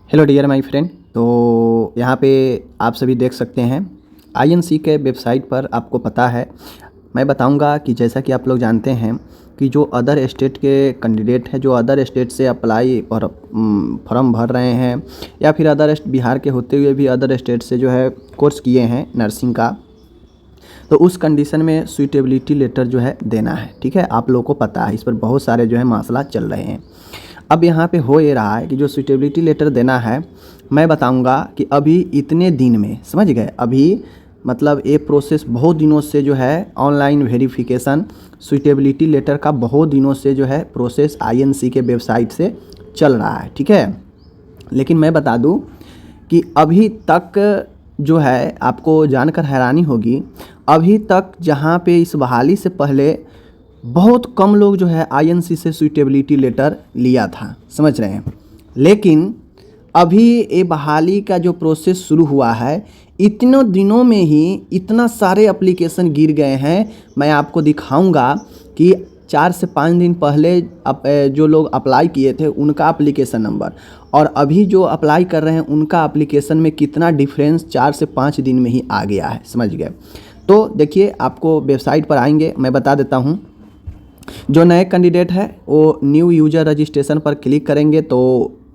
Hello dear my friend. तो यहाँ पे आप सभी देख सकते हैं आईएनसी के वेबसाइट पर। आपको पता है, मैं बताऊंगा कि जैसा कि आप लोग जानते हैं कि जो अदर स्टेट के कैंडिडेट हैं, जो अदर स्टेट से अप्लाई और फॉर्म भर रहे हैं, या फिर बिहार के होते हुए भी अदर स्टेट से जो है कोर्स किए हैं नर्सिंग का, तो उस कंडीशन में सूटेबिलिटी लेटर जो है देना है। ठीक है, आप लोगों को पता है, इस पर बहुत सारे जो है मसला चल रहे हैं। अब यहाँ पे हो ये रहा है कि जो सूटेबिलिटी लेटर देना है, मैं बताऊंगा कि अभी इतने दिन में, समझ गए, अभी मतलब ये प्रोसेस बहुत दिनों से जो है ऑनलाइन वेरिफिकेशन सूटेबिलिटी लेटर का बहुत दिनों से जो है प्रोसेस आईएनसी के वेबसाइट से चल रहा है। ठीक है, लेकिन मैं बता दूं कि अभी तक जो है आपको जानकर हैरानी होगी, अभी तक जहाँ पे इस बहाली से पहले बहुत कम लोग जो है आईएनसी से सूटेबिलिटी लेटर लिया था, समझ रहे हैं। लेकिन अभी ये बहाली का जो प्रोसेस शुरू हुआ है, इतने दिनों में ही इतना सारे एप्लीकेशन गिर गए हैं। मैं आपको दिखाऊंगा कि 4 से 5 दिन पहले जो लोग अप्लाई किए थे उनका एप्लीकेशन नंबर और अभी जो अप्लाई कर रहे हैं उनका एप्लीकेशन में कितना डिफरेंस 4 से 5 दिन में ही आ गया है, समझ गए। तो देखिए, आपको वेबसाइट पर आएंगे, मैं बता देता हूँ। जो नए कैंडिडेट है वो न्यू यूजर रजिस्ट्रेशन पर क्लिक करेंगे तो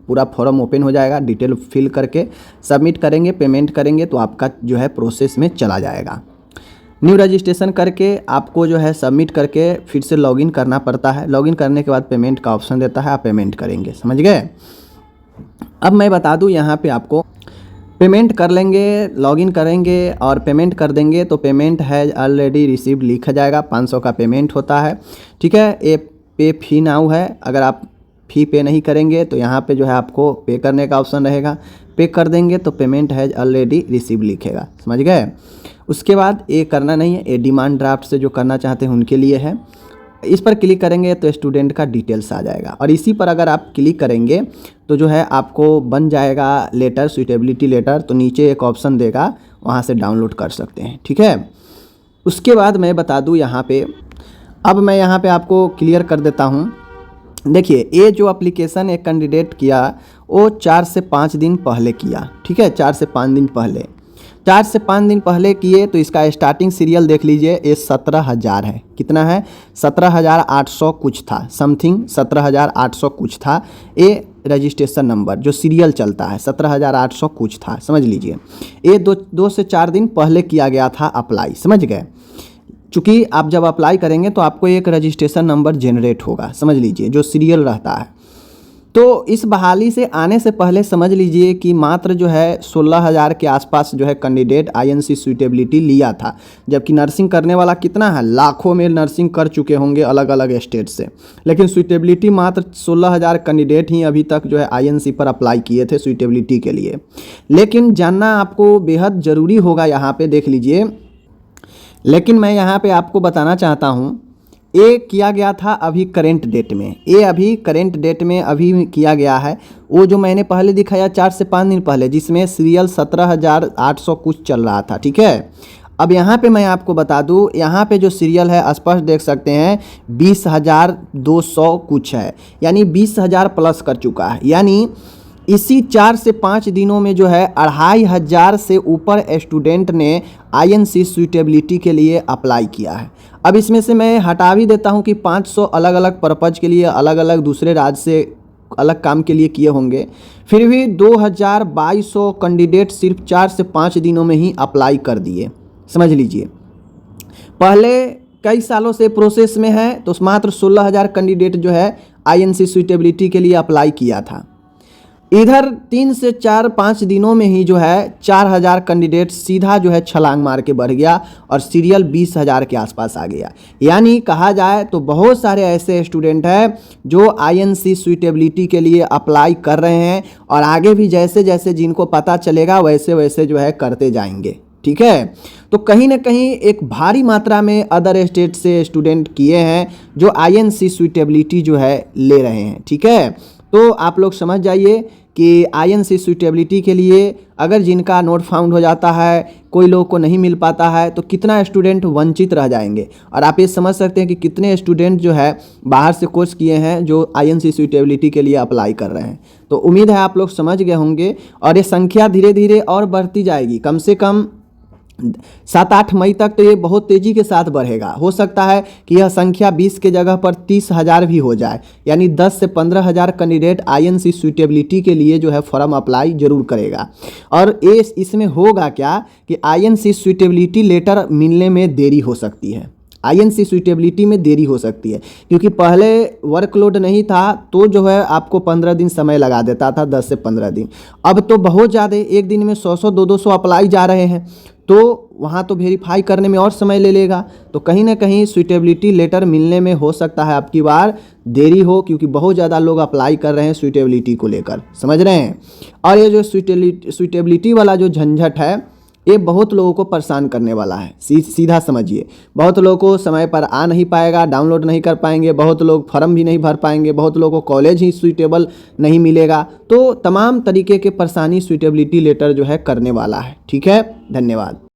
पूरा फॉर्म ओपन हो जाएगा। डिटेल फिल करके सबमिट करेंगे, पेमेंट करेंगे तो आपका जो है प्रोसेस में चला जाएगा। न्यू रजिस्ट्रेशन करके आपको जो है सबमिट करके फिर से लॉगिन करना पड़ता है। लॉगिन करने के बाद पेमेंट का ऑप्शन देता है, आप पेमेंट करेंगे, समझ गए। अब मैं बता दूं, यहाँ पे आपको पेमेंट कर लेंगे, लॉगिन करेंगे और पेमेंट कर देंगे तो पेमेंट है ऑलरेडी रिसीव्ड लिखा जाएगा। 500 का पेमेंट होता है। ठीक है, ये पे फी नाउ है। अगर आप फ़ी पे नहीं करेंगे तो यहाँ पे जो है आपको पे करने का ऑप्शन रहेगा। पे कर देंगे तो पेमेंट है ऑलरेडी रिसीव लिखेगा, समझ गए। उसके बाद ये करना नहीं है, ये डिमांड ड्राफ्ट से जो करना चाहते हैं उनके लिए है। इस पर क्लिक करेंगे तो स्टूडेंट का डिटेल्स आ जाएगा और इसी पर अगर आप क्लिक करेंगे तो जो है आपको बन जाएगा लेटर, सूटेबिलिटी लेटर। तो नीचे एक ऑप्शन देगा, वहाँ से डाउनलोड कर सकते हैं। ठीक है, उसके बाद मैं बता दूँ यहाँ पे, अब मैं यहाँ पे आपको क्लियर कर देता हूँ। देखिए, ये जो एप्लीकेशन एक कैंडिडेट किया वो 4 से 5 दिन पहले किया। ठीक है, 4 से 5 दिन पहले, 4 से 5 दिन पहले किए तो इसका स्टार्टिंग सीरियल देख लीजिए, ये 17,000 है। कितना है? 17,800 कुछ था, समथिंग 17,800 कुछ था। ये रजिस्ट्रेशन नंबर जो सीरियल चलता है 17,800 कुछ था, समझ लीजिए। ये दो से 4 दिन पहले किया गया था अप्लाई, समझ गए। चूँकि आप जब अप्लाई करेंगे तो आपको एक रजिस्ट्रेशन नंबर जनरेट होगा, समझ लीजिए, जो सीरियल रहता है। तो इस बहाली से आने से पहले समझ लीजिए कि मात्र जो है 16,000 के आसपास जो है कैंडिडेट आईएनसी सूटेबिलिटी लिया था, जबकि नर्सिंग करने वाला कितना है, लाखों में नर्सिंग कर चुके होंगे अलग अलग स्टेट से। लेकिन सूटेबिलिटी मात्र 16,000 कैंडिडेट ही अभी तक जो है आईएनसी पर अप्लाई किए थे सूटेबिलिटी के लिए। लेकिन जानना आपको बेहद ज़रूरी होगा, यहाँ पर देख लीजिए। लेकिन मैं यहाँ पे आपको बताना चाहता हूँ, ये किया गया था अभी करेंट डेट में, ये अभी करेंट डेट में अभी किया गया है। वो जो मैंने पहले दिखाया 4 से 5 दिन पहले, जिसमें सीरियल 17,800 कुछ चल रहा था। ठीक है, अब यहाँ पे मैं आपको बता दूँ, यहाँ पे जो सीरियल है स्पष्ट देख सकते हैं 20,200 कुछ है, यानी 20,000 प्लस कर चुका है। यानी इसी 4 से 5 दिनों में जो है 2,500 से ऊपर स्टूडेंट ने आईएनसी सूटेबिलिटी के लिए अप्लाई किया है। अब इसमें से मैं हटा भी देता हूं कि 500 अलग अलग पर्पज़ के लिए, अलग अलग दूसरे राज्य से अलग काम के लिए किए होंगे, फिर भी 2,2200 कैंडिडेट सिर्फ 4 से 5 दिनों में ही अप्लाई कर दिए, समझ लीजिए। पहले कई सालों से प्रोसेस में है तो मात्र 16,000 कैंडिडेट जो है आईएनसी सूटेबिलिटी के लिए अप्लाई किया था। इधर 3 से 4-5 दिनों में ही जो है 4,000 कैंडिडेट सीधा जो है छलांग मार के बढ़ गया और सीरियल 20,000 के आसपास आ गया। यानी कहा जाए तो बहुत सारे ऐसे स्टूडेंट हैं जो आईएनसी सूटेबिलिटी के लिए अप्लाई कर रहे हैं और आगे भी जैसे जैसे जिनको पता चलेगा वैसे वैसे जो है करते जाएंगे। ठीक है, तो कहीं ना कहीं एक भारी मात्रा में अदर स्टेट से स्टूडेंट किए हैं जो आईएनसी सूटेबिलिटी जो है ले रहे हैं। ठीक है, तो आप लोग समझ जाइए कि आईएनसी सूटेबिलिटी के लिए अगर जिनका नोट फाउंड हो जाता है, कोई लोग को नहीं मिल पाता है, तो कितना स्टूडेंट वंचित रह जाएंगे। और आप ये समझ सकते हैं कि कितने स्टूडेंट जो है बाहर से कोर्स किए हैं जो आईएनसी सूटेबिलिटी के लिए अप्लाई कर रहे हैं। तो उम्मीद है आप लोग समझ गए होंगे और ये संख्या धीरे धीरे और बढ़ती जाएगी। कम से कम 7-8 मई तक तो ये बहुत तेज़ी के साथ बढ़ेगा। हो सकता है कि यह संख्या 20 के जगह पर 30,000 भी हो जाए, यानी 10 से 15,000 कैंडिडेट आईएनसी सूटेबिलिटी के लिए जो है फॉर्म अप्लाई जरूर करेगा। और इसमें होगा क्या कि आईएनसी सूटेबिलिटी लेटर मिलने में देरी हो सकती है, आईएनसी सूटेबिलिटी में देरी हो सकती है, क्योंकि पहले वर्कलोड नहीं था तो जो है आपको 15 दिन समय लगा देता था, 10 से 15 दिन। अब तो बहुत ज़्यादा, एक दिन में 100-100 200 अप्लाई जा रहे हैं, तो वहाँ तो वेरीफाई करने में और समय ले लेगा। तो कहीं ना कहीं सूटेबिलिटी लेटर मिलने में हो सकता है आपकी बार देरी हो, क्योंकि बहुत ज़्यादा लोग अप्लाई कर रहे हैं सूटेबिलिटी को लेकर, समझ रहे हैं। और ये जो सूटेबिलिटी वाला जो झंझट है ये बहुत लोगों को परेशान करने वाला है। सीधा समझिए, बहुत लोगों को समय पर आ नहीं पाएगा, डाउनलोड नहीं कर पाएंगे, बहुत लोग फॉर्म भी नहीं भर पाएंगे, बहुत लोगों को कॉलेज ही सूटेबल नहीं मिलेगा। तो तमाम तरीके के परेशानी सूटेबिलिटी लेटर जो है करने वाला है। ठीक है, धन्यवाद।